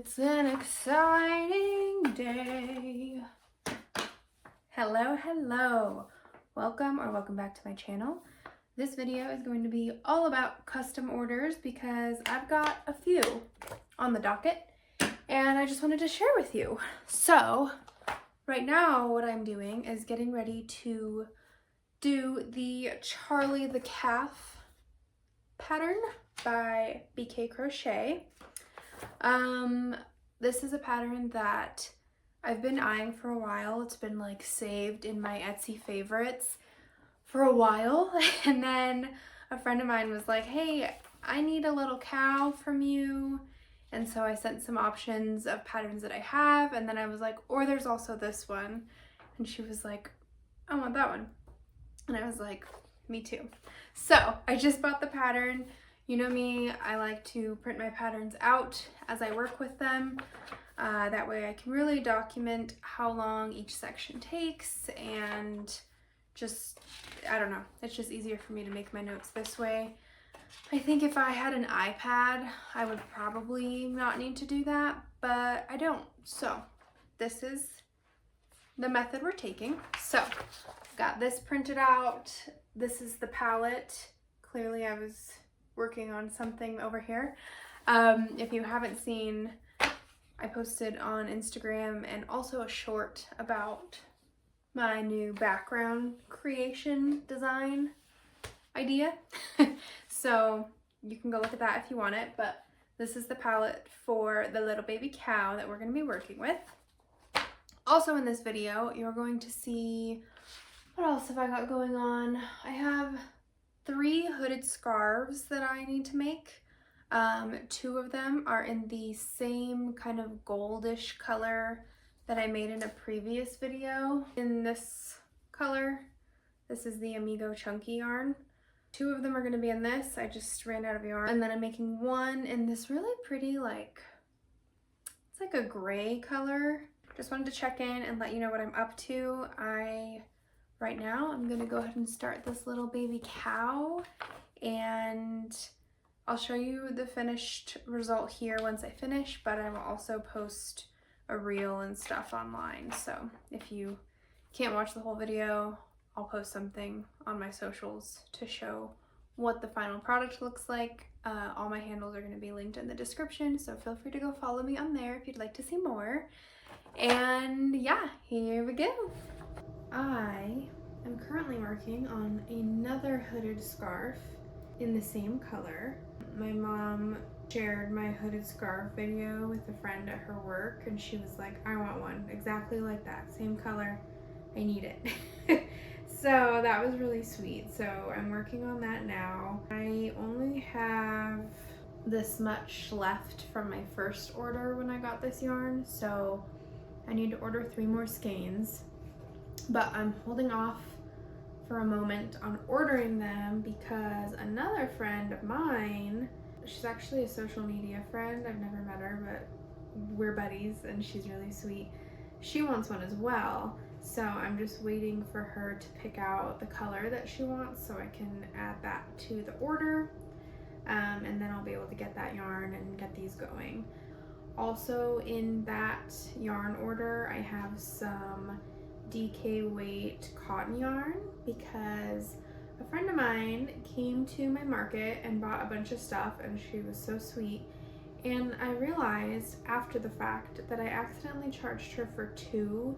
It's an exciting day. Hello. Welcome back to my channel. This video is going to be all about custom orders because I've got a few on the docket and I just wanted to share with you. So right now what I'm doing is getting ready to do the Charlie the Calf pattern by BK Crochet. This is a pattern that I've been eyeing for a while. It's been like saved in my Etsy favorites for a while, and then a friend of mine was like, hey, I need a little cow from you. And so I sent some options of patterns that I have, and then I was like, or there's also this one. And she was like, I want that one. And I was like, me too. So I just bought the pattern. You know me, I like to print my patterns out as I work with them. That way I can really document how long each section takes, and just, I don't know, it's just easier for me to make my notes this way. I think if I had an iPad, I would probably not need to do that, but I don't. So this is the method we're taking. So I've got this printed out. This is the palette. Clearly I was working on something over here. If you haven't seen, I posted on Instagram and also a short about my new background creation design idea. So you can go look at that if you want it, but this is the palette for the little baby cow that we're going to be working with. Also in this video, you're going to see, what else have I got going on? I have 3 hooded scarves that I need to make. 2 of them are in the same kind of goldish color that I made in a previous video. In this color, this is the Amigo Chunky yarn. 2 of them are going to be in this. I just ran out of yarn. And then I'm making one in this really pretty, like, it's like a gray color. Just wanted to check in and let you know what I'm up to. Right now, I'm gonna go ahead and start this little baby cow, and I'll show you the finished result here once I finish, but I will also post a reel and stuff online. So if you can't watch the whole video, I'll post something on my socials to show what the final product looks like. All my handles are gonna be linked in the description, so feel free to go follow me on there if you'd like to see more. And yeah, here we go. I am currently working on another hooded scarf in the same color. My mom shared my hooded scarf video with a friend at her work, and she was like, I want one exactly like that, same color, I need it. So that was really sweet. So I'm working on that now. I only have this much left from my first order when I got this yarn, so I need to order 3 more skeins. But I'm holding off for a moment on ordering them because another friend of mine, she's actually a social media friend, I've never met her, but we're buddies and she's really sweet. She wants one as well, so I'm just waiting for her to pick out the color that she wants so I can add that to the order, and then I'll be able to get that yarn and get these going. Also in that yarn order, I have some DK weight cotton yarn because a friend of mine came to my market and bought a bunch of stuff, and she was so sweet, and I realized after the fact that I accidentally charged her for 2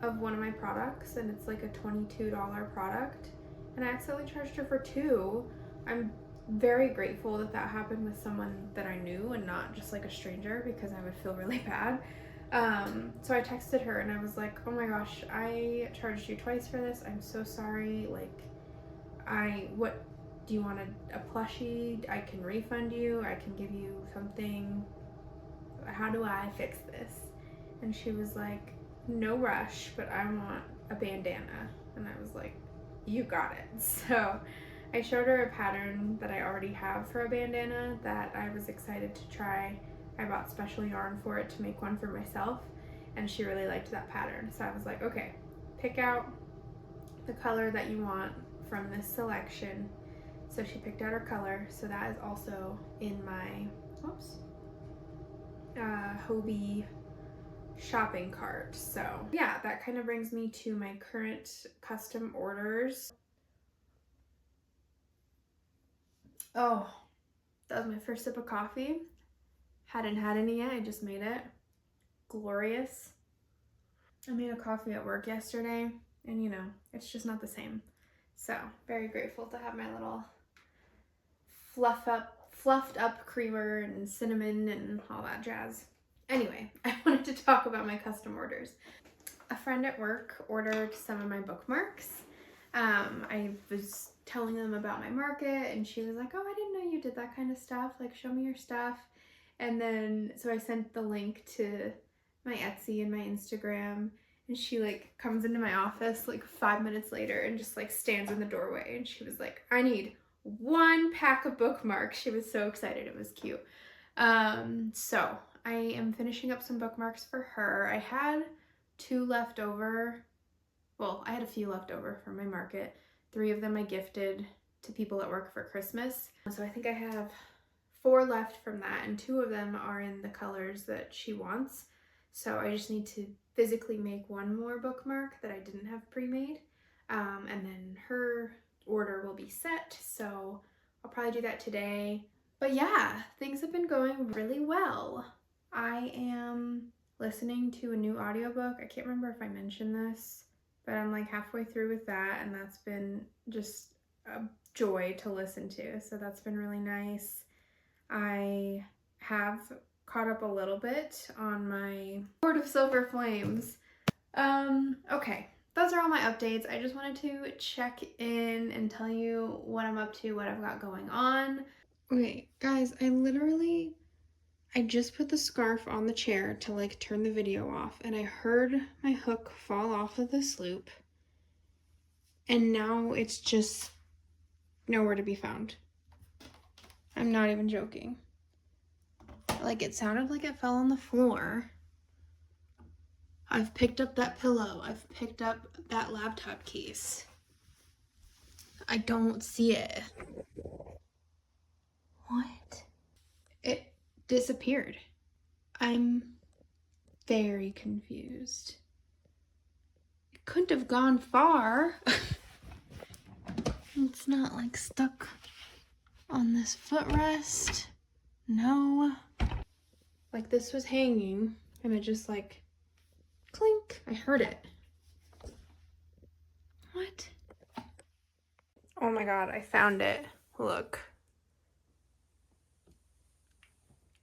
of one of my products, and it's like a $22 product, and I accidentally charged her for 2. I'm very grateful that that happened with someone that I knew and not just like a stranger, because I would feel really bad. So I texted her and I was like, oh my gosh, I charged you twice for this. I'm so sorry. Like, what do you want, a plushie? I can refund you. I can give you something. How do I fix this? And she was like, no rush, but I want a bandana. And I was like, you got it. So I showed her a pattern that I already have for a bandana that I was excited to try. I bought special yarn for it to make one for myself, and she really liked that pattern. So I was like, okay, pick out the color that you want from this selection. So she picked out her color, so that is also in my, oops, Hobie shopping cart. So yeah, that kind of brings me to my current custom orders. Oh, that was my first sip of coffee. Hadn't had any yet, I just made it. Glorious. I made a coffee at work yesterday, and you know, it's just not the same. So very grateful to have my little fluffed up creamer and cinnamon and all that jazz. Anyway, I wanted to talk about my custom orders. A friend at work ordered some of my bookmarks. I was telling them about my market, and she was like, oh, I didn't know you did that kind of stuff. Like, show me your stuff. And then, so I sent the link to my Etsy and my Instagram, and she like comes into my office like 5 minutes later and just like stands in the doorway, and she was like, I need 1 pack of bookmarks. She was so excited. It was cute. So I am finishing up some bookmarks for her. I had 2 left over. Well, I had a few left over from my market. 3 of them I gifted to people at work for Christmas. So I think I have 4 left from that, and 2 of them are in the colors that she wants. So I just need to physically make 1 more bookmark that I didn't have pre-made. And then her order will be set. So I'll probably do that today. But yeah, things have been going really well. I am listening to a new audiobook. I can't remember if I mentioned this, but I'm like halfway through with that, and that's been just a joy to listen to. So that's been really nice. I have caught up a little bit on my Sword of Silver Flames. Okay, those are all my updates. I just wanted to check in and tell you what I'm up to, what I've got going on. Okay, guys, I just put the scarf on the chair to like turn the video off, and I heard my hook fall off of this loop, and now it's just nowhere to be found. I'm not even joking. Like, it sounded like it fell on the floor. I've picked up that pillow. I've picked up that laptop case. I don't see it. What? It disappeared. I'm very confused. It couldn't have gone far. It's not like stuck on this footrest. No. Like, this was hanging and it just like clink. I heard it. What? Oh my god, I found it. Look.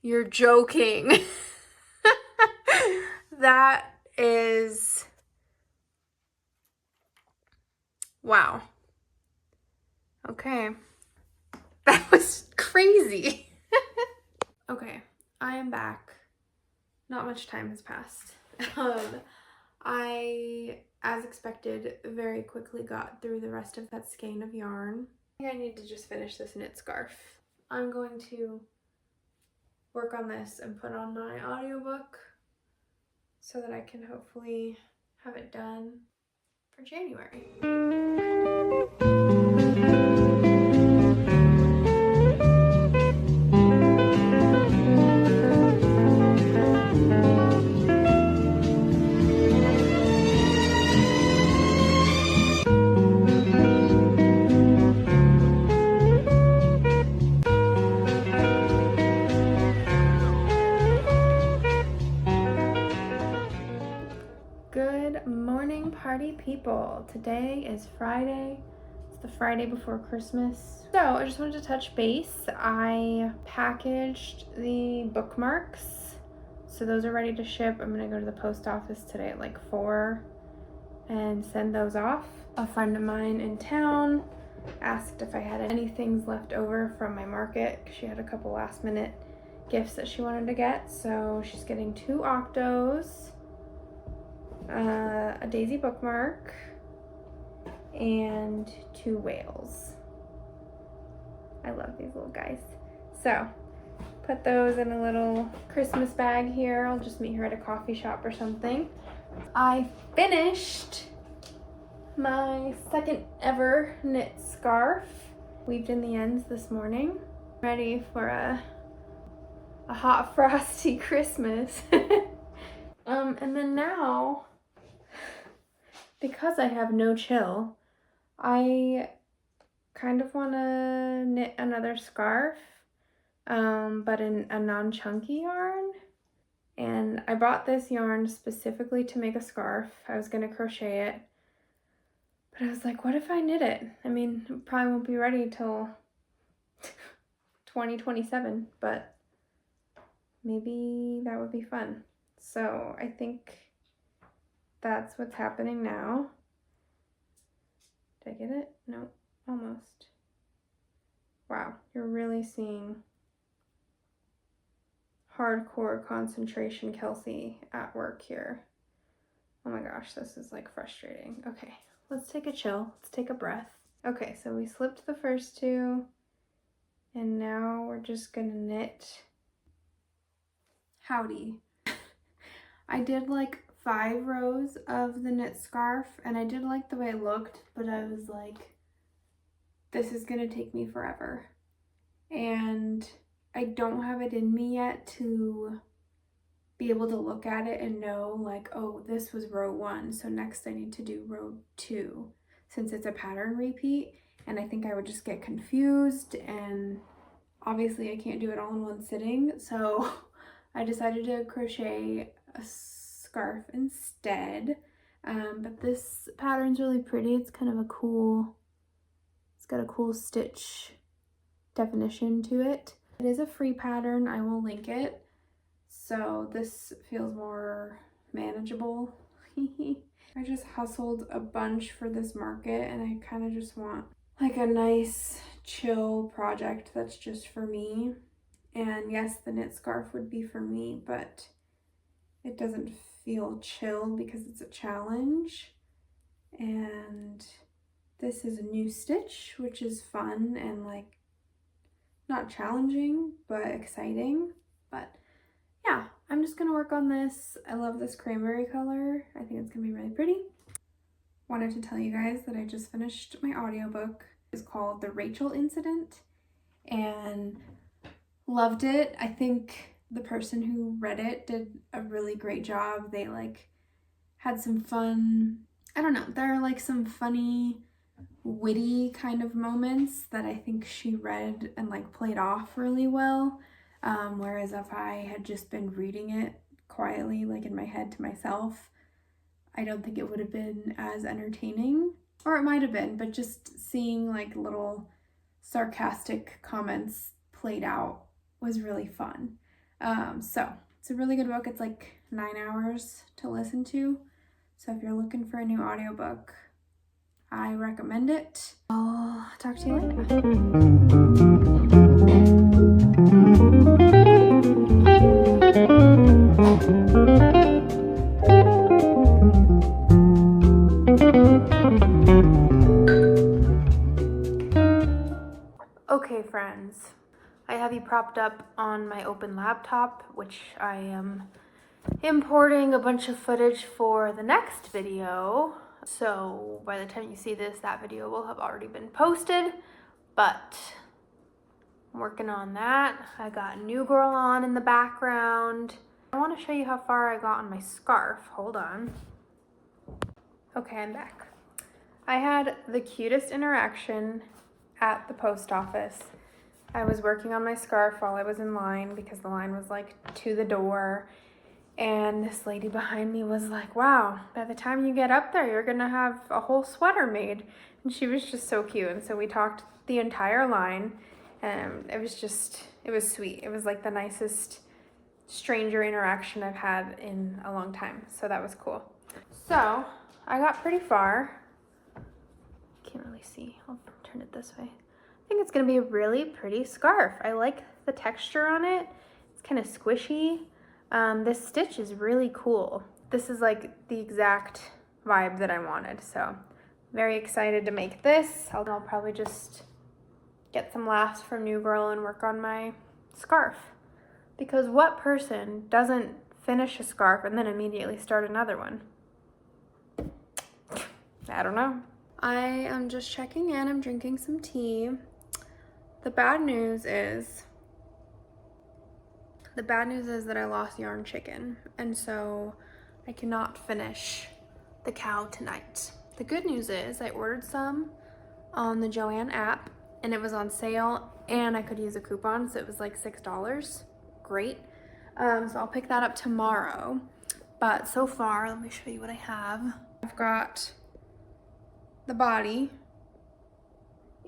You're joking. That is... Wow. Okay. That was crazy. Okay, I am back. Not much time has passed. I, as expected, very quickly got through the rest of that skein of yarn. I think I need to just finish this knit scarf. I'm going to work on this and put on my audiobook so that I can hopefully have it done for January. Good morning, party people. Today is Friday. It's the Friday before Christmas. So I just wanted to touch base. I packaged the bookmarks, so those are ready to ship. I'm gonna go to the post office today at like 4 and send those off. A friend of mine in town asked if I had any things left over from my market. She had a couple last minute gifts that she wanted to get, so she's getting 2 octos, a daisy bookmark, and 2 whales. I love these little guys. So put those in a little Christmas bag here. I'll just meet her at a coffee shop or something. I finished my second ever knit scarf. Weaved in the ends this morning. Ready for a a hot frosty Christmas. And then now, because I have no chill, I kind of want to knit another scarf, but in a non-chunky yarn. And I bought this yarn specifically to make a scarf. I was going to crochet it, but I was like, what if I knit it? I mean, it probably won't be ready till 2027, but maybe that would be fun. So I think that's what's happening now. Did I get it? No, almost. Wow, you're really seeing hardcore concentration Kelsey at work here. Oh my gosh, this is like frustrating. Okay, let's take a chill. Let's take a breath. Okay, so we slipped the first two, and now we're just gonna knit. Howdy. I did like 5 rows of the knit scarf, and I did like the way it looked, but I was like, this is gonna take me forever. And I don't have it in me yet to be able to look at it and know like, oh, this was row 1, so next I need to do row 2, since it's a pattern repeat, and I think I would just get confused, and obviously I can't do it all in one sitting, so I decided to crochet a scarf instead. But this pattern's really pretty. It's kind of a cool, it's got a cool stitch definition to it. It is a free pattern. I will link it. So this feels more manageable. I just hustled a bunch for this market, and I kind of just want like a nice chill project that's just for me. And yes, the knit scarf would be for me, but it doesn't feel chill because it's a challenge. And this is a new stitch, which is fun and like not challenging, but exciting. But yeah, I'm just gonna work on this. I love this cranberry color. I think it's gonna be really pretty. Wanted to tell you guys that I just finished my audiobook. It's called The Rachel Incident, and loved it. I think the person who read it did a really great job. They like had some fun, I don't know, there are like some funny, witty kind of moments that I think she read and like played off really well. Whereas if I had just been reading it quietly, like in my head to myself, I don't think it would have been as entertaining. Or it might have been, but just seeing like little sarcastic comments played out was really fun. So it's a really good book. It's like 9 hours to listen to. So if you're looking for a new audiobook, I recommend it. I'll talk to you later. Okay, friends, I have you propped up on my open laptop, which I am importing a bunch of footage for the next video. So by the time you see this, that video will have already been posted, but I'm working on that. I got New Girl on in the background. I want to show you how far I got on my scarf. Hold on. Okay, I'm back. I had the cutest interaction at the post office. I was working on my scarf while I was in line because the line was like to the door. And this lady behind me was like, wow, by the time you get up there, you're gonna have a whole sweater made. And she was just so cute. And so we talked the entire line, and it was sweet. It was like the nicest stranger interaction I've had in a long time. So that was cool. So I got pretty far. Can't really see. I'll turn it this way. I think it's gonna be a really pretty scarf. I like the texture on it. It's kind of squishy. This stitch is really cool. This is like the exact vibe that I wanted. So very excited to make this. I'll probably just get some laughs from New Girl and work on my scarf. Because what person doesn't finish a scarf and then immediately start another one? I don't know. I am just checking in. I'm drinking some tea. The bad news is The bad news is that I lost yarn chicken, and so I cannot finish the cow tonight. The good news is I ordered some on the Joann app, and it was on sale, and I could use a coupon, so it was like $6. Great. So I'll pick that up tomorrow. But so far, let me show you what I have. I've got the body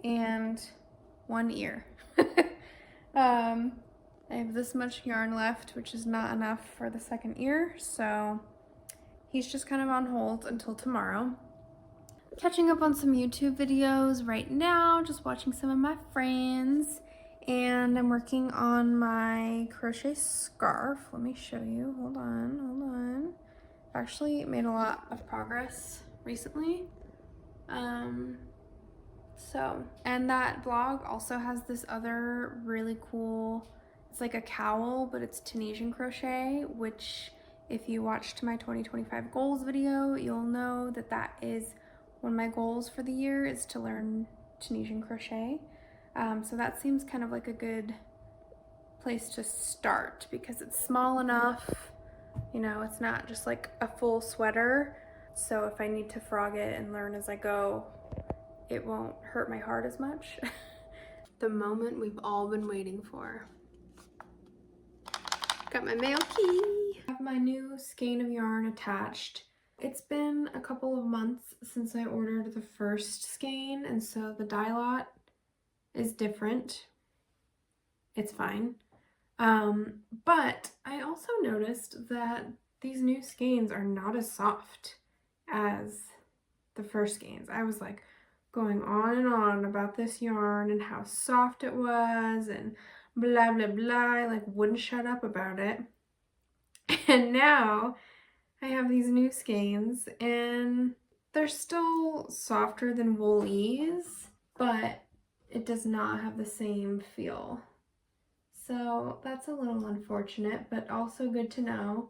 and one ear. I have this much yarn left, which is not enough for the second ear, so he's just kind of on hold until tomorrow. Catching up on some YouTube videos right now, just watching some of my friends, and I'm working on my crochet scarf. Let me show you. Hold on. I've actually made a lot of progress recently. And that blog also has this other really cool, it's like a cowl, but it's Tunisian crochet, which if you watched my 2025 goals video, you'll know that that is one of my goals for the year, is to learn Tunisian crochet. So that seems kind of like a good place to start because it's small enough, you know, it's not just like a full sweater. So if I need to frog it and learn as I go, it won't hurt my heart as much. The moment we've all been waiting for. Got my mail key. I have my new skein of yarn attached. It's been a couple of months since I ordered the first skein, and so the dye lot is different. It's fine. But I also noticed that these new skeins are not as soft as the first skeins. I was like going on and on about this yarn and how soft it was and blah blah blah. I like wouldn't shut up about it. And now I have these new skeins and they're still softer than woolies, but it does not have the same feel. So that's a little unfortunate, but also good to know.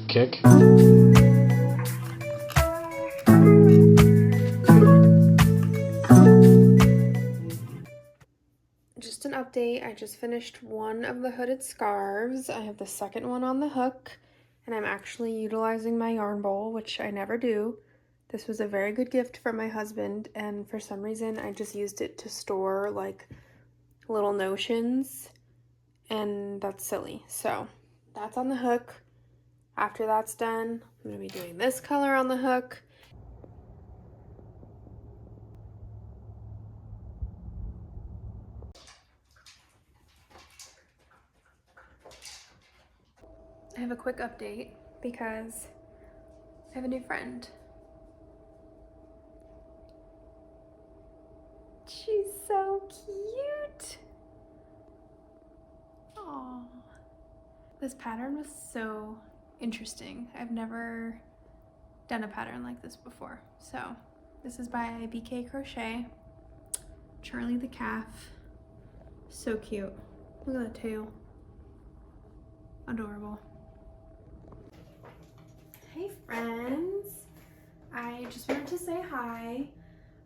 Kick. Just an update, I just finished one of the hooded scarves. I have the second one on the hook, and I'm actually utilizing my yarn bowl, which I never do. This was a very good gift from my husband, and for some reason I just used it to store like little notions, and that's silly. So that's on the hook. After that's done, I'm going to be doing this color on the hook. I have a quick update because I have a new friend. She's so cute. Aww. This pattern was so interesting. I've never done a pattern like this before. So this is by BK Crochet. Charlie the calf. So cute. Look at the tail. Adorable. Hey friends. I just wanted to say hi.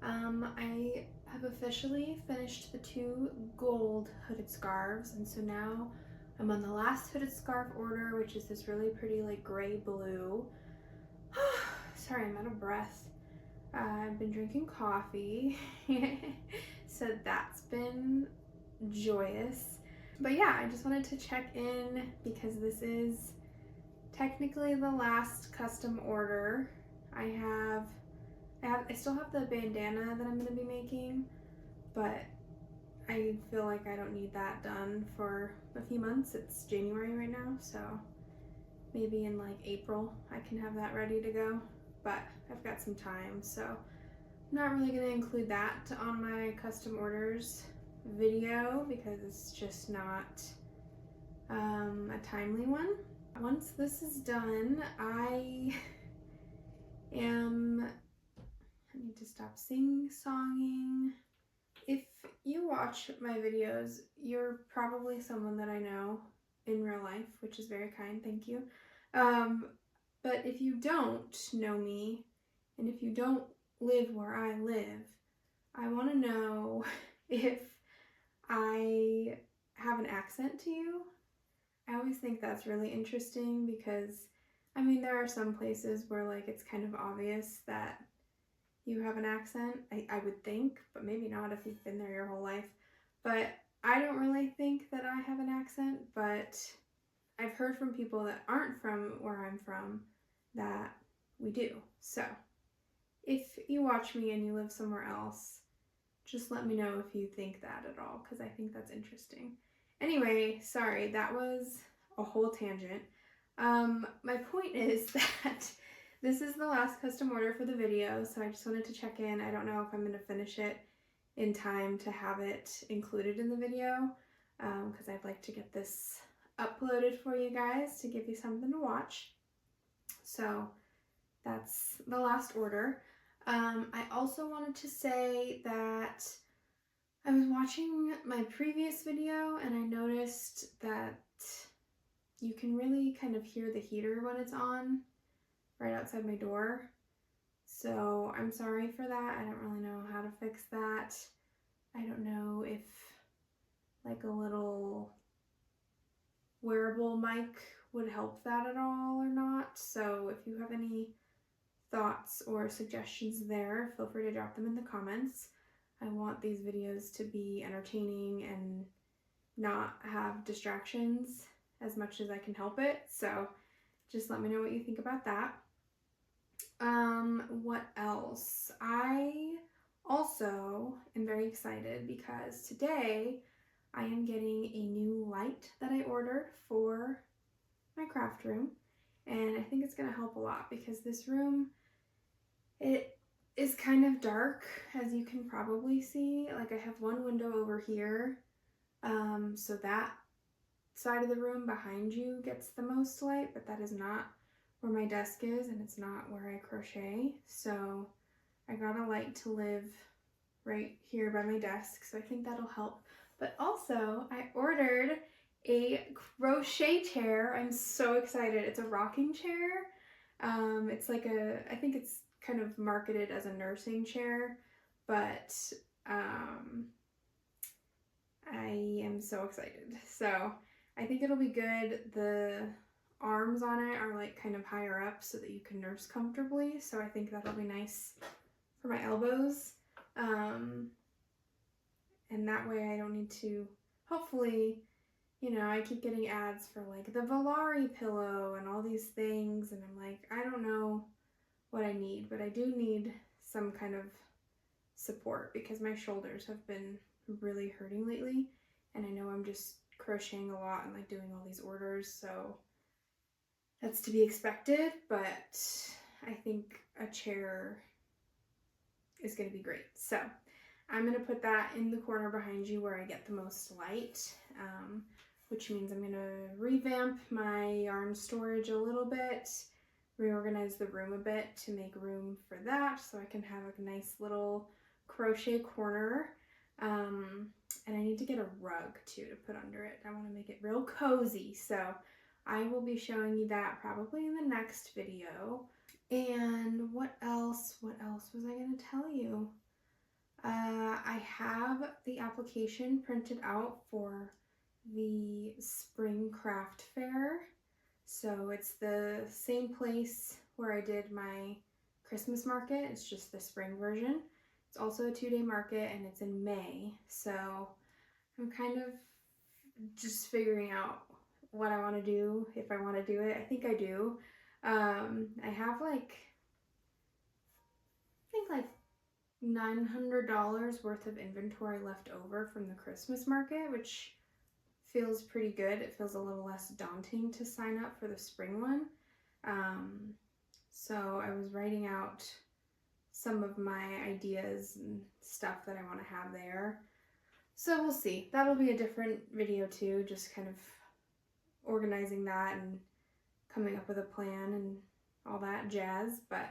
I have officially finished the 2 gold hooded scarves, and so now I'm on the last hooded scarf order, which is this really pretty like gray blue. Sorry, I'm out of breath. I've been drinking coffee, so that's been joyous. But yeah, I just wanted to check in because this is technically the last custom order. I still have the bandana that I'm going to be making, but I feel like I don't need that done for a few months. It's January right now, so maybe in like April I can have that ready to go, but I've got some time, so I'm not really going to include that on my custom orders video because it's just not a timely one. Once this is done, I need to stop sing-songing. If you watch my videos, you're probably someone that I know in real life, which is very kind, thank you. But if you don't know me, and if you don't live where I live, I want to know if I have an accent to you. I always think that's really interesting because, I mean, there are some places where like it's kind of obvious that you have an accent, I would think, but maybe not if you've been there your whole life. But I don't really think that I have an accent, but I've heard from people that aren't from where I'm from that we do. So if you watch me and you live somewhere else, just let me know if you think that at all, because I think that's interesting. Anyway, sorry, that was a whole tangent. My point is that this is the last custom order for the video, so I just wanted to check in. I don't know if I'm going to finish it in time to have it included in the video, because I'd like to get this uploaded for you guys to give you something to watch. So that's the last order. I also wanted to say that I was watching my previous video and I noticed that you can really kind of hear the heater when it's on right outside my door. So I'm sorry for that. I don't really know how to fix that. I don't know if like a little wearable mic would help that at all or not. So if you have any thoughts or suggestions there, feel free to drop them in the comments. I want these videos to be entertaining and not have distractions as much as I can help it. So just let me know what you think about that. What else? I also am very excited because today I am getting a new light that I ordered for my craft room, and I think it's going to help a lot because this room, it is kind of dark, as you can probably see. Like I have one window over here, so that side of the room behind you gets the most light, but that is not where my desk is and it's not where I crochet. So I got a light to live right here by my desk, so I think that'll help. But also I ordered a crochet chair. I'm so excited. It's a rocking chair. It's like I think it's kind of marketed as a nursing chair, but I am so excited. So I think it'll be good. The arms on it are like kind of higher up so that you can nurse comfortably. So I think that'll be nice for my elbows. And that way I don't need to, hopefully, you know, I keep getting ads for like the Volari pillow and all these things. And I'm like, I don't know what I need, but I do need some kind of support because my shoulders have been really hurting lately. And I know I'm just crocheting a lot and like doing all these orders, so that's to be expected, but I think a chair is going to be great. So I'm going to put that in the corner behind you where I get the most light, which means I'm going to revamp my yarn storage a little bit, reorganize the room a bit to make room for that so I can have a nice little crochet corner. And I need to get a rug too to put under it. I want to make it real cozy, so I will be showing you that probably in the next video. And what else was I going to tell you? I have the application printed out for the Spring Craft Fair. So it's the same place where I did my Christmas market. It's just the spring version. It's also a 2-day market and it's in May. So I'm kind of just figuring out what I want to do, if I want to do it. I think I do. I have like $900 worth of inventory left over from the Christmas market, which feels pretty good. It feels a little less daunting to sign up for the spring one. So I was writing out some of my ideas and stuff that I want to have there. So we'll see. That'll be a different video too, just kind of organizing that and coming up with a plan and all that jazz, but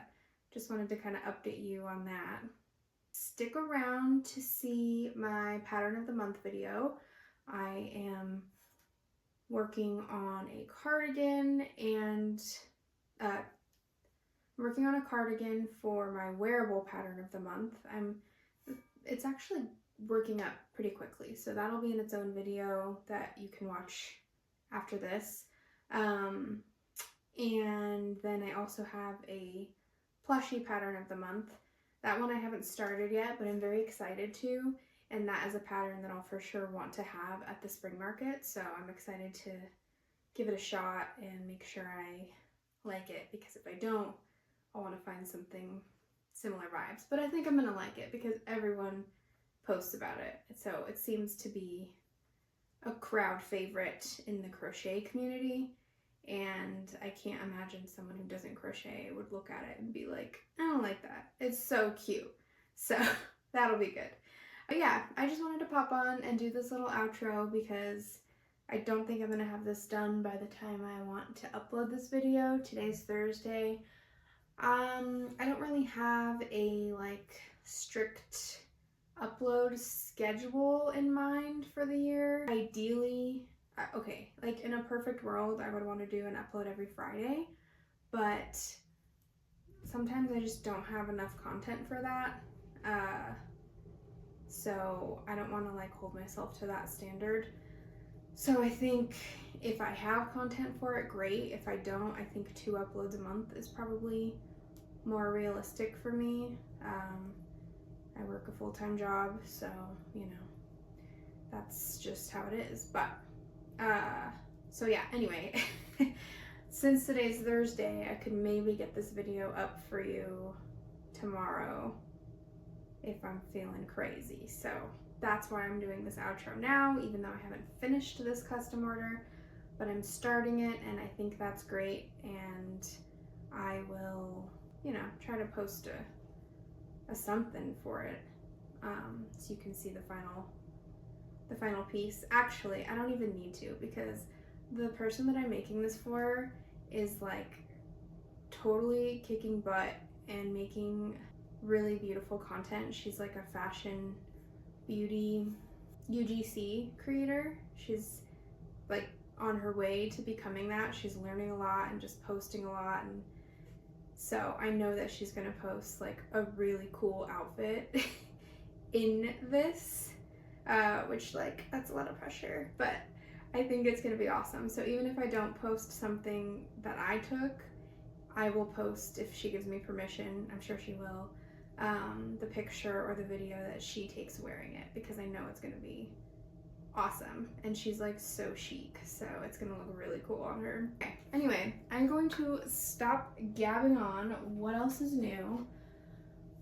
just wanted to kind of update you on that. Stick around to see my pattern of the month video. I am working on a cardigan and working on a cardigan for my wearable pattern of the month. It's actually working up pretty quickly, so that'll be in its own video that you can watch after this. And then I also have a plushie pattern of the month. That one I haven't started yet, but I'm very excited to, and that is a pattern that I'll for sure want to have at the spring market, so I'm excited to give it a shot and make sure I like it, because if I don't, I want to find something similar vibes. But I think I'm gonna like it because everyone posts about it, so it seems to be a crowd favorite in the crochet community, and I can't imagine someone who doesn't crochet would look at it and be like, I don't like that. It's so cute. So that'll be good. But yeah, I just wanted to pop on and do this little outro because I don't think I'm gonna have this done by the time I want to upload this video. Today's Thursday. I don't really have a like strict upload schedule in mind for the year. Ideally, okay, like in a perfect world, I would want to do an upload every Friday, but sometimes I just don't have enough content for that. So I don't want to like hold myself to that standard. So I think if I have content for it, great. If I don't, I think 2 uploads a month is probably more realistic for me. I work a full-time job, so you know, that's just how it is. But so yeah, anyway, since today's Thursday, I could maybe get this video up for you tomorrow if I'm feeling crazy. So that's why I'm doing this outro now, even though I haven't finished this custom order, but I'm starting it, and I think that's great, and I will, you know, try to post a something for it, so you can see the final piece. Actually, I don't even need to, because the person that I'm making this for is like totally kicking butt and making really beautiful content. She's like a fashion beauty UGC creator. She's like on her way to becoming that. She's learning a lot and just posting a lot, and so I know that she's gonna post like a really cool outfit in this, which like that's a lot of pressure, but I think it's gonna be awesome. So even if I don't post something that I took, I will post, if she gives me permission, I'm sure she will, the picture or the video that she takes wearing it, because I know it's gonna be awesome, and she's like so chic, so it's gonna look really cool on her. Okay, anyway, I'm going to stop gabbing on. What else is new?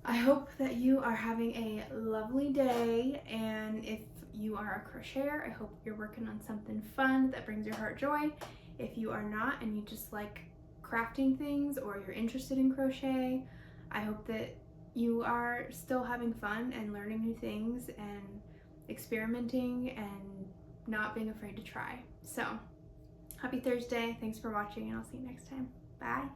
I hope that you are having a lovely day, and if you are a crocheter, I hope you're working on something fun that brings your heart joy. If you are not, and you just like crafting things, or you're interested in crochet, I hope that you are still having fun and learning new things and experimenting and not being afraid to try. So happy Thursday. Thanks for watching, and I'll see you next time. Bye.